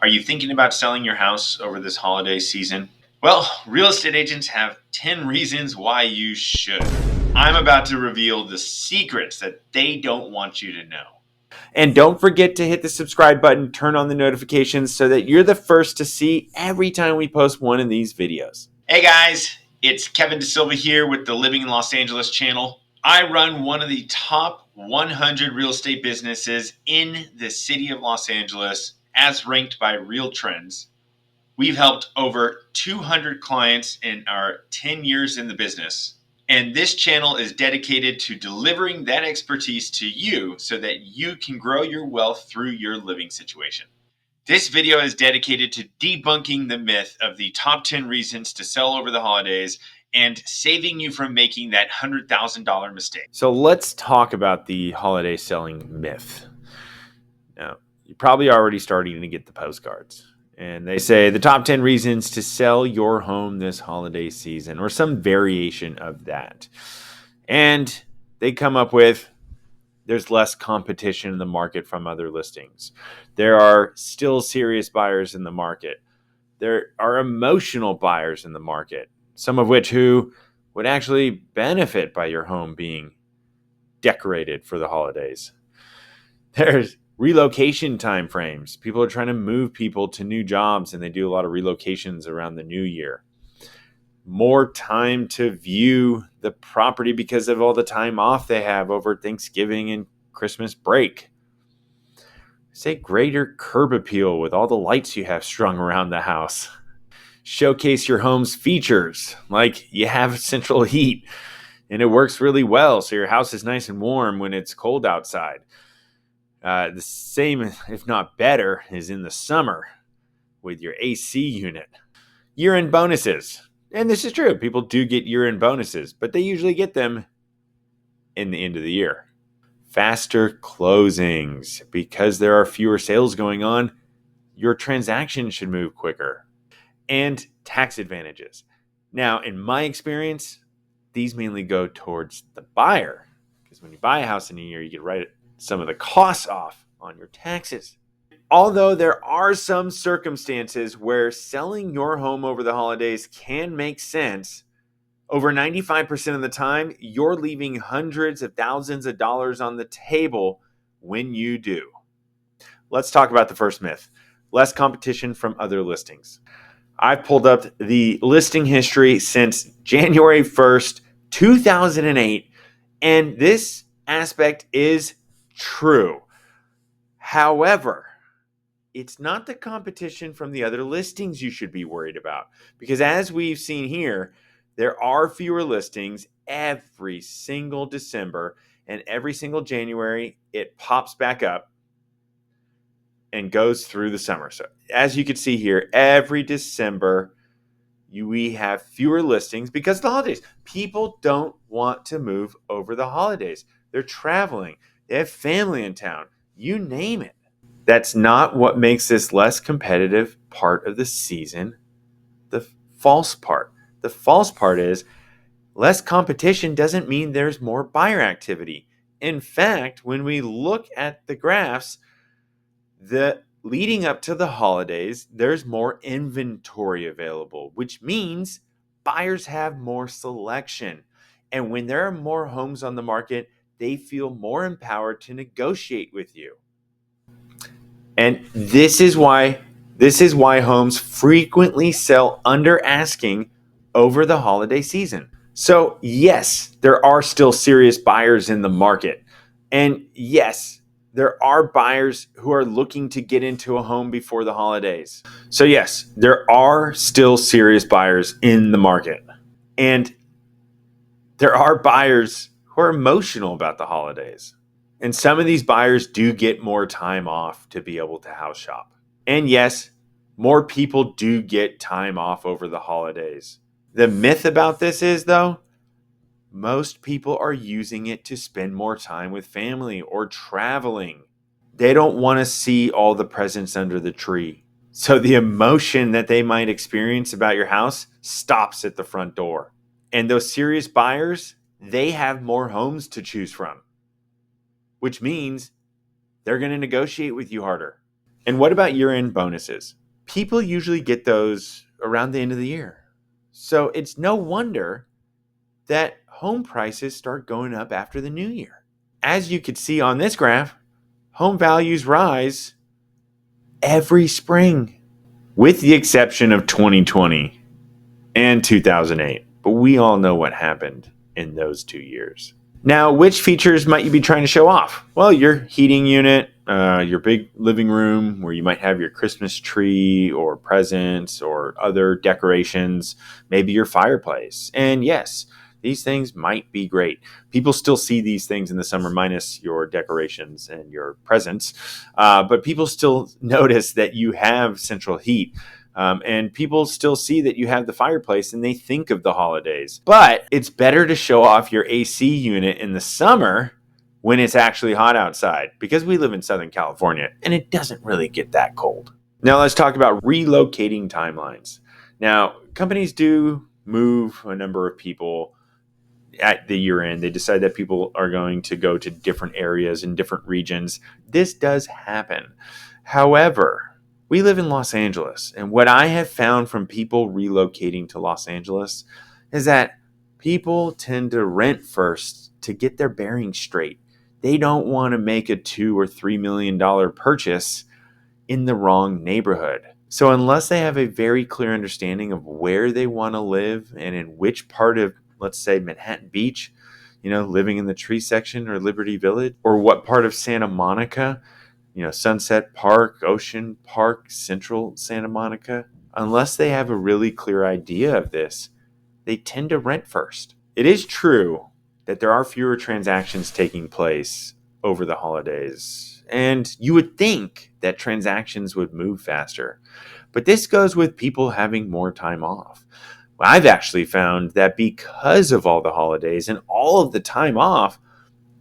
Are you thinking about selling your house over this holiday season? Well, real estate agents have 10 reasons why you should. I'm about to reveal the secrets that they don't want you to know. And don't forget to hit the subscribe button, turn on the notifications so that you're the first to see every time we post one of these videos. Hey guys, it's Kevin DaSilva here with the Living in Los Angeles channel. I run one of the top 100 real estate businesses in the city of Los Angeles as ranked by Real Trends. We've helped over 200 clients in our 10 years in the business. And this channel is dedicated to delivering that expertise to you so that you can grow your wealth through your living situation. This video is dedicated to debunking the myth of the top 10 reasons to sell over the holidays and saving you from making that $100,000 mistake. So let's talk about the holiday selling myth. Now, you're probably already starting to get the postcards. And they say the top 10 reasons to sell your home this holiday season, or some variation of that. And they come up with there's less competition in the market from other listings. There are still serious buyers in the market. There are emotional buyers in the market, some of which who would actually benefit by your home being decorated for the holidays. There's relocation timeframes. People are trying to move people to new jobs, and they do a lot of relocations around the new year. More time to view the property because of all the time off they have over Thanksgiving and Christmas break. Say greater curb appeal with all the lights you have strung around the house. Showcase your home's features, like you have central heat and it works really well, so your house is nice and warm when it's cold outside. The same, if not better, is in the summer with your AC unit. Year-end bonuses. And this is true. People do get year-end bonuses, but they usually get them in the end of the year. Faster closings. Because there are fewer sales going on, your transaction should move quicker. And tax advantages. Now, in my experience, these mainly go towards the buyer. Because when you buy a house in a year, you get right some of the costs off on your taxes. Although there are some circumstances where selling your home over the holidays can make sense, over 95% of the time, you're leaving hundreds of thousands of dollars on the table when you do. Let's talk about the first myth: less competition from other listings. I've pulled up the listing history since January 1st, 2008, and this aspect is true. However, it's not the competition from the other listings you should be worried about, because as we've seen here, there are fewer listings every single December, and every single January it pops back up and goes through the summer. So as you can see here, every December we have fewer listings because of the holidays. People don't want to move over the holidays. They're traveling. They have family in town. You name it. That's not what makes this less competitive part of the season the false part. The false part is less competition doesn't mean there's more buyer activity. In fact, when we look at the graphs, the leading up to the holidays, there's more inventory available, which means buyers have more selection. And when there are more homes on the market, they feel more empowered to negotiate with you. And this is why homes frequently sell under asking over the holiday season. So yes, there are still serious buyers in the market. And yes, there are buyers who are looking to get into a home before the holidays. So yes, there are still serious buyers in the market. And there are buyers who are emotional about the holidays. And some of these buyers do get more time off to be able to house shop. And yes, more people do get time off over the holidays. The myth about this is, though, most people are using it to spend more time with family or traveling. They don't want to see all the presents under the tree. So the emotion that they might experience about your house stops at the front door. And those serious buyers, they have more homes to choose from, which means they're going to negotiate with you harder. And what about year-end bonuses? People usually get those around the end of the year. So it's no wonder that home prices start going up after the new year. As you can see on this graph, home values rise every spring, with the exception of 2020 and 2008. But we all know what happened in those 2 years. Now, which features might you be trying to show off? Well, your heating unit, your big living room where you might have your Christmas tree or presents or other decorations, maybe your fireplace. And yes, these things might be great. People still see these things in the summer, minus your decorations and your presents. But people still notice that you have central heat. And people still see that you have the fireplace and they think of the holidays. But it's better to show off your AC unit in the summer when it's actually hot outside, because we live in Southern California and it doesn't really get that cold. Now let's talk about relocating timelines. Now, companies do move a number of people at the year end. They decide that people are going to go to different areas in different regions. This does happen. However, we live in Los Angeles, and what I have found from people relocating to Los Angeles is that people tend to rent first to get their bearings straight. They don't want to make a $2 or $3 million purchase in the wrong neighborhood. So unless they have a very clear understanding of where they want to live and in which part of, let's say, Manhattan Beach, living in the tree section or Liberty Village, or what part of Santa Monica, Sunset Park, Ocean Park, Central Santa Monica, unless they have a really clear idea of this, they tend to rent first. It is true that there are fewer transactions taking place over the holidays, and you would think that transactions would move faster. But this goes with people having more time off. I've actually found that because of all the holidays and all of the time off,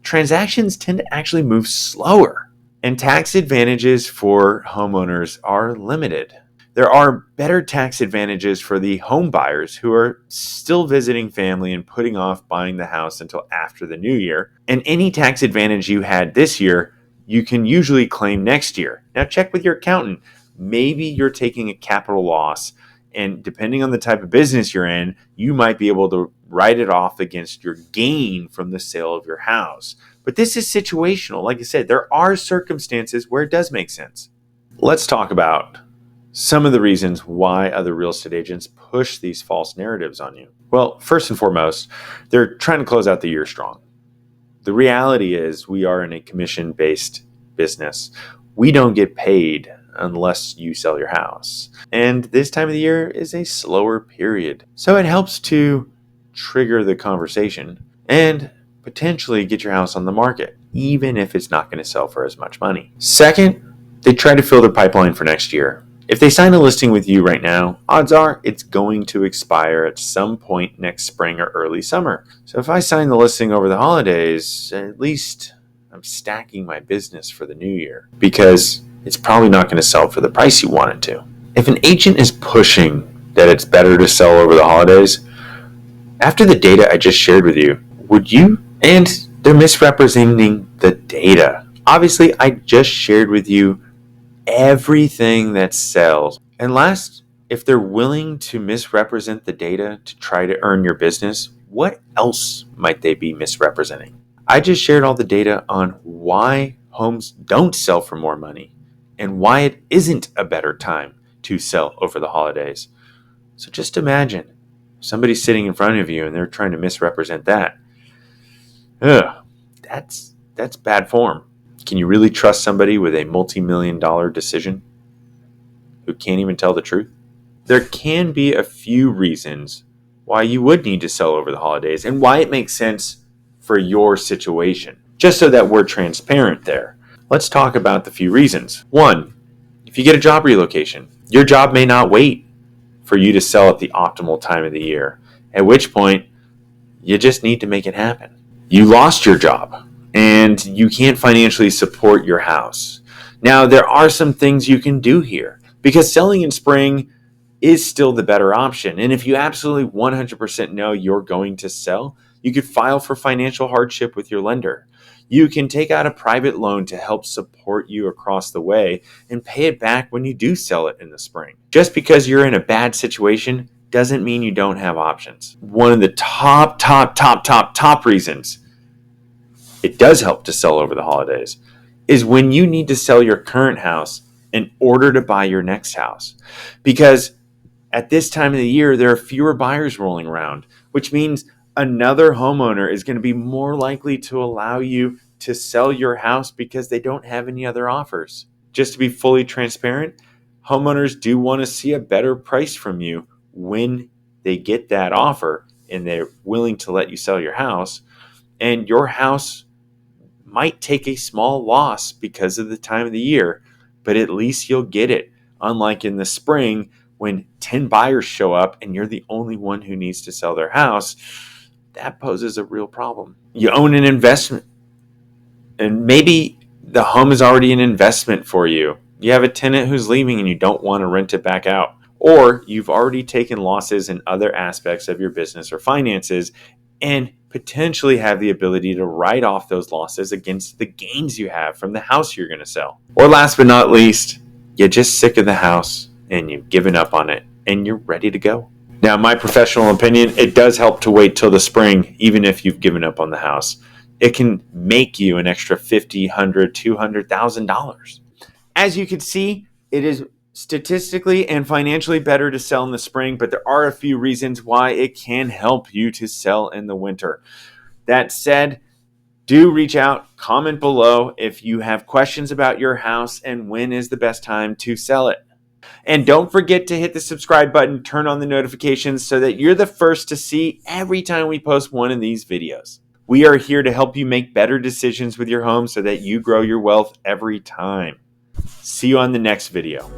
transactions tend to actually move slower. And tax advantages for homeowners are limited. There are better tax advantages for the home buyers who are still visiting family and putting off buying the house until after the new year. And any tax advantage you had this year, you can usually claim next year. Now check with your accountant. Maybe you're taking a capital loss, and depending on the type of business you're in, you might be able to write it off against your gain from the sale of your house. But this is situational. Like I said, there are circumstances where it does make sense. Let's talk about some of the reasons why other real estate agents push these false narratives on you. Well, first and foremost, they're trying to close out the year strong. The reality is we are in a commission-based business. We don't get paid unless you sell your house. And this time of the year is a slower period. So it helps to trigger the conversation and potentially get your house on the market, even if it's not going to sell for as much money. Second, they try to fill their pipeline for next year. If they sign a listing with you right now, odds are it's going to expire at some point next spring or early summer. So if I sign the listing over the holidays, at least I'm stacking my business for the new year, because it's probably not going to sell for the price you want it to. If an agent is pushing that it's better to sell over the holidays, after the data I just shared with you, and they're misrepresenting the data. Obviously, I just shared with you everything that sells. And last, if they're willing to misrepresent the data to try to earn your business, what else might they be misrepresenting? I just shared all the data on why homes don't sell for more money and why it isn't a better time to sell over the holidays. So just imagine somebody's sitting in front of you and they're trying to misrepresent that. That's bad form. Can you really trust somebody with a multi-million-dollar decision who can't even tell the truth? There can be a few reasons why you would need to sell over the holidays and why it makes sense for your situation, just so that we're transparent there. Let's talk about the few reasons. One, if you get a job relocation, your job may not wait for you to sell at the optimal time of the year, at which point you just need to make it happen. You lost your job and you can't financially support your house. Now, there are some things you can do here, because selling in spring is still the better option. And if you absolutely 100% know you're going to sell, you could file for financial hardship with your lender. You can take out a private loan to help support you across the way and pay it back when you do sell it in the spring. Just because you're in a bad situation doesn't mean you don't have options. One of the top reasons it does help to sell over the holidays is when you need to sell your current house in order to buy your next house. Because at this time of the year, there are fewer buyers rolling around, which means another homeowner is going to be more likely to allow you to sell your house because they don't have any other offers. Just to be fully transparent, homeowners do want to see a better price from you when they get that offer and they're willing to let you sell your house. And your house might take a small loss because of the time of the year, but at least you'll get it. Unlike in the spring, when 10 buyers show up and you're the only one who needs to sell their house, that poses a real problem. You own an investment, and maybe the home is already an investment for you. You have a tenant who's leaving and you don't want to rent it back out. Or you've already taken losses in other aspects of your business or finances and potentially have the ability to write off those losses against the gains you have from the house you're going to sell. Or last but not least, you're just sick of the house and you've given up on it and you're ready to go. Now, in my professional opinion, it does help to wait till the spring, even if you've given up on the house. It can make you an extra $50, $100, $200,000. As you can see, it is statistically and financially better to sell in the spring, but there are a few reasons why it can help you to sell in the winter. That said, do reach out, comment below if you have questions about your house and when is the best time to sell it. And don't forget to hit the subscribe button, turn on the notifications so that you're the first to see every time we post one of these videos. We are here to help you make better decisions with your home so that you grow your wealth every time. See you on the next video.